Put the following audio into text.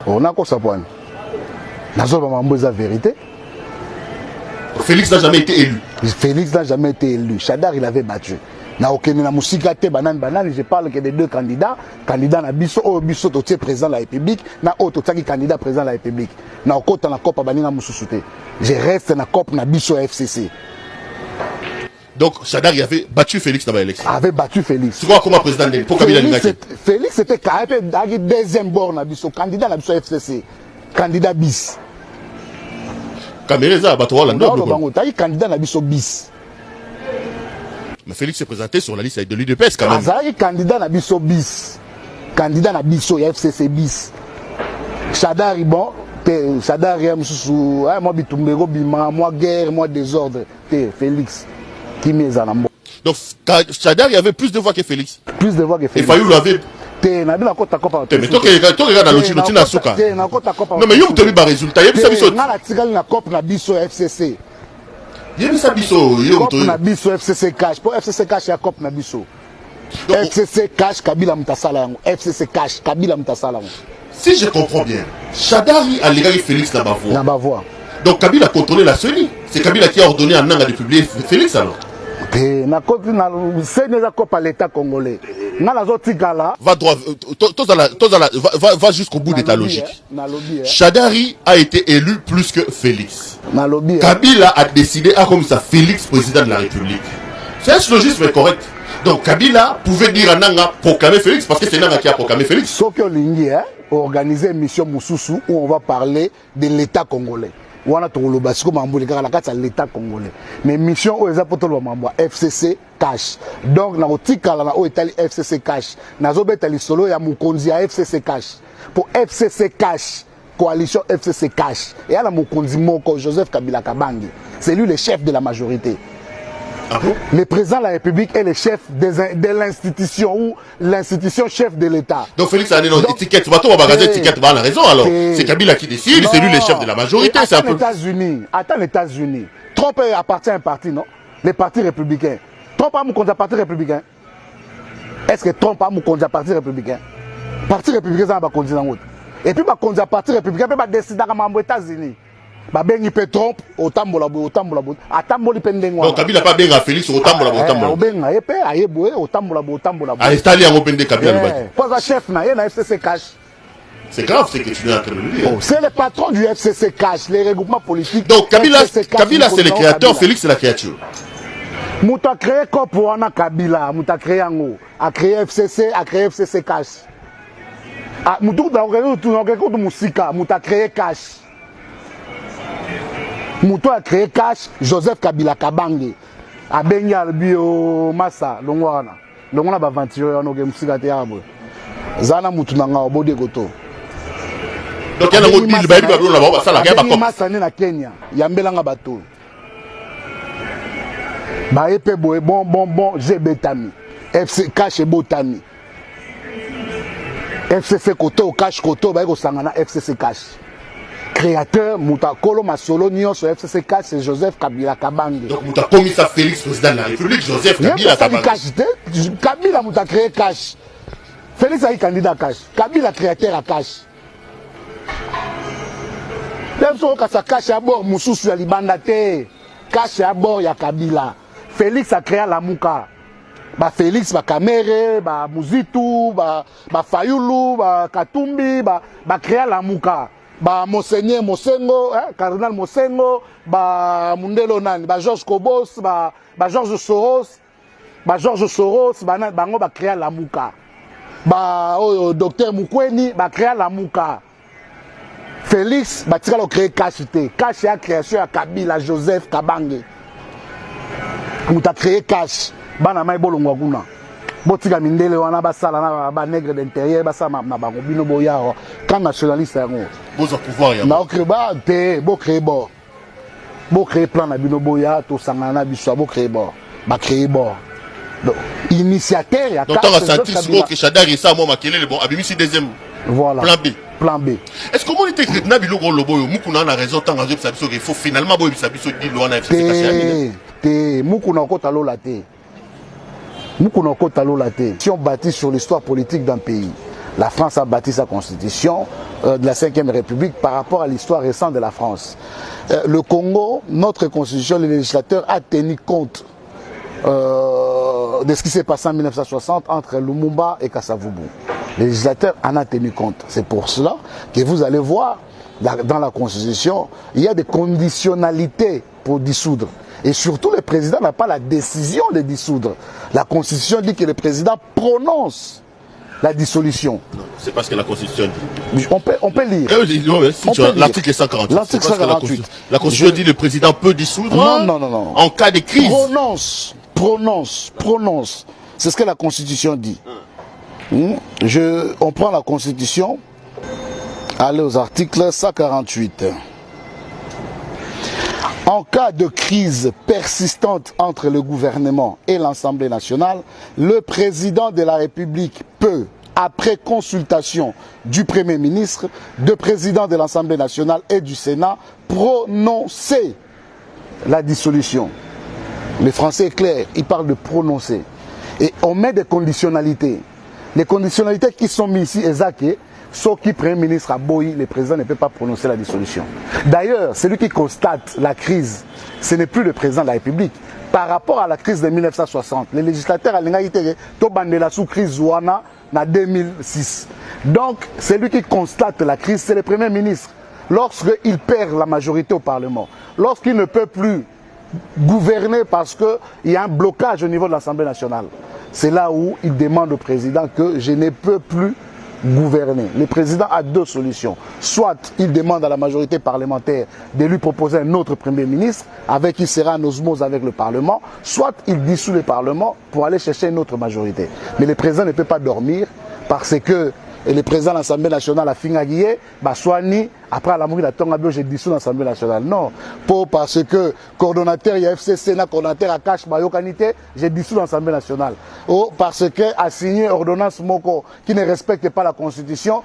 On a quoi ça point? La vérité. Félix n'a jamais été élu. Félix n'a jamais été élu. Chadar, il avait battu. Na okene na musika te banane, je parle que des deux candidats. Candidat na biso, biso totier président de la République, na autre qui candidat président de la République. Na okota na kopa baninga mususute. Je reste na cop na biso FCC. Donc Chadar il avait battu Félix dans l'élection. Avait battu Félix. Tu vois comment président de pour Kabila Lingaki. Félix était deuxième bord na biso, candidat na biso FCC. Candidat bis. Camereza Batoa la non, taï candidat na biso bis. Mais Félix s'est présenté sur la liste de l'UDPS quand même. Azari candidat na biso bis. Candidat na biso FCC bis. Chadar bon, Chadar mususu, moi bitumbego bima, moi guerre, moi désordre. Félix qui met en ambo. Donc Chadar il y avait plus de voix que Félix. Plus de voix que Félix. Et Fayou l'avait. Na bila kota kopa. Mais toi regarde na logique na suka. Non mais yom toli ba résultat, yem sa biso. Na la tikali na cop na biso FCC. Yem sa biso, yom toli. Na biso FCC cash, pour FCC cash ya cop na biso. FCC cash Kabila mutasala yango. FCC cash Kabila mutasala yango. Si je comprends bien, Chadari a légalisé Félix na bavoie. Na bavoie. Donc Kabila a contrôlé la CENI. C'est Kabila qui a ordonné à Nanga de publier Félix alors. Na côté na CENI za cop à l'État congolais. Va droit, va jusqu'au bout de ta logique. Chadari a été élu plus que Félix. Kabila a décidé à comme ça Félix président de la République. C'est un logisme correct. Donc Kabila pouvait dire à Nanga proclamer Félix parce que c'est Nanga qui a proclamé Félix. Sokyo Lingi organiser une mission Moussoussou où on va parler de l'État congolais. On a tout le basiko mambo l'État congolais. Mais mission où les apôtres mambo FCC cash. Donc na otika la na o Italie FCC cash. Na zobeta li solo ya mukonzi ya FCC cash. Pour FCC cash, coalition FCC cash. Et à la mukonzi moko Joseph Kabila Kabange. C'est lui le chef de la majorité. Ah bon? Le président de la République est le chef de l'institution ou l'institution chef de l'État. Donc Félix a une étiquette. Tu vas bagager étiquette, bah, on a raison alors. C'est Kabila qui décide, c'est lui le chef de la majorité. C'est un peu. Attends les États-Unis. Trump appartient à un parti, non? Les partis républicains. Trump a mon parti républicain. Est-ce que Trump a mon parti républicain? Parti républicain, ça va conduire en route. Et puis, le parti républicain peut décider aux États-Unis. Bengi pe Trump otambola atamboli pendengwa. Donc Kabila pas bien à Félix otambola. Benga epe ayeboe otambola. Ah installé en opende Kabila le bâti. Pas chef na FCC cash. C'est grave ce que tu viens de me dire. C'est le patron du FCC cash, les regroupements politiques. Donc Kabila c'est le créateur, Félix c'est la créature. Mouta créé Kopoana Kabila, Mouta créé Ango, a créé FCC cash. Ah Moutou da organiser musika, Mouta créé cash. Moutou a créé cash, Joseph Kabila Kabange. A Benga bio Massa, Longwana. Longwana ba venture on oge musika te abo. Zana Moutou nanga obode goto. Donc il y a un autre deal, bah il va là-bas, ça la guerre. Massa na Kenya, yambelanga bato. Ba epé boé bon, j'ai betami. FC cash et botami. FCC koto cash koto ba ko sangana FCC cash. Créateur Moutakolo Masolo Nyon sur FCC cash c'est Joseph Kabila Kabange. Donc Mouta commis ça Félix président de la République Joseph Kabila Kabange. Kabila Mouta créé cash. Félix a eu candidat cash. Kabila créateur à cash. Même si on a cash à bord Moussoussou ya libanda te. Cash à bord ya Kabila. Félix a créé la Mouka. Ba Félix, ba Kamere, ba Muzitu, ba Fayulu, ba Katumbi, ba créé la Mouka. Ba Monseigneur Mosengo, Cardinal Mosengo, ba Mundelo Nani, ba Georges Kobos, ba Georges Soros, bango ba créé la Mouka. Ba docteur Mukweni, ba créé la Mouka. Félix, ba tika lo créé Kachite. Cash ya création à Kabila Joseph Kabange. Mouta créé cash. Bana mai bolongwa kuna. Botika mindele wana basala na ba nègre d'intérieur basama na bango bino boya quand nationaliste yango. Boza pouvoir ya. Na okreba te bo créer bo. Bo créer plan na bino boya to sangana biso bo créer bo. Ba créer bo. Donc initiateur ya. Donc on a senti souvent que Chadari ça moi makele le bon abimisi deuxième. Voilà. Plan B. Est-ce que communauté na biloko loboyo mukuna na raison tant que ça biso il faut finalement boyo ça biso dit loana FCC caché. Te mukuna kota lola te. Si on bâtit sur l'histoire politique d'un pays, La France a bâti sa constitution de la 5e République par rapport à l'histoire récente de la France. Le Congo, notre constitution, le législateur a tenu compte de ce qui s'est passé en 1960 entre Lumumba et Kasavubu. Le législateur en a tenu compte. C'est pour cela que vous allez voir dans la constitution, il y a des conditionnalités pour dissoudre. Et surtout, le président n'a pas la décision de dissoudre. La constitution dit que le président prononce la dissolution. C'est parce que la Constitution dit. On peut lire. L'article 148. L'article 148. La Constitution dit que le président peut dissoudre non. En cas de crise. Prononce. C'est ce que la Constitution dit. On prend la Constitution. Allez aux articles 148. En cas de crise persistante entre le gouvernement et l'Assemblée nationale, le président de la République peut, après consultation du Premier ministre, du président de l'Assemblée nationale et du Sénat, prononcer la dissolution. Le français est clair, il parle de prononcer. Et on met des conditionnalités. Les conditionnalités qui sont mises ici, Ezake, sauf qui Premier ministre a boyi, le président ne peut pas prononcer la dissolution. D'ailleurs, celui qui constate la crise, ce n'est plus le président de la République. Par rapport à la crise de 1960, les législateurs à l'Ingaïté, Tobandela sous crise Zouana, en 2006. Donc, celui qui constate la crise, c'est le Premier ministre. Lorsqu'il perd la majorité au Parlement, lorsqu'il ne peut plus gouverner parce qu'il y a un blocage au niveau de l'Assemblée nationale, c'est là où il demande au président que je ne peux plus gouverner. Le président a deux solutions. Soit il demande à la majorité parlementaire de lui proposer un autre Premier ministre avec qui il sera en osmose avec le Parlement, soit il dissout le Parlement pour aller chercher une autre majorité. Mais le président ne peut pas dormir parce que le président de l'Assemblée nationale a fini Baswani, après la mourir de Tongabio, j'ai dissous l'Assemblée nationale. Non, parce que coordonnateur, il y a FCC, coordonnateur à Cache Mayokanité, j'ai dissous l'Assemblée nationale. Parce que a signé ordonnance Moko qui ne respecte pas la Constitution.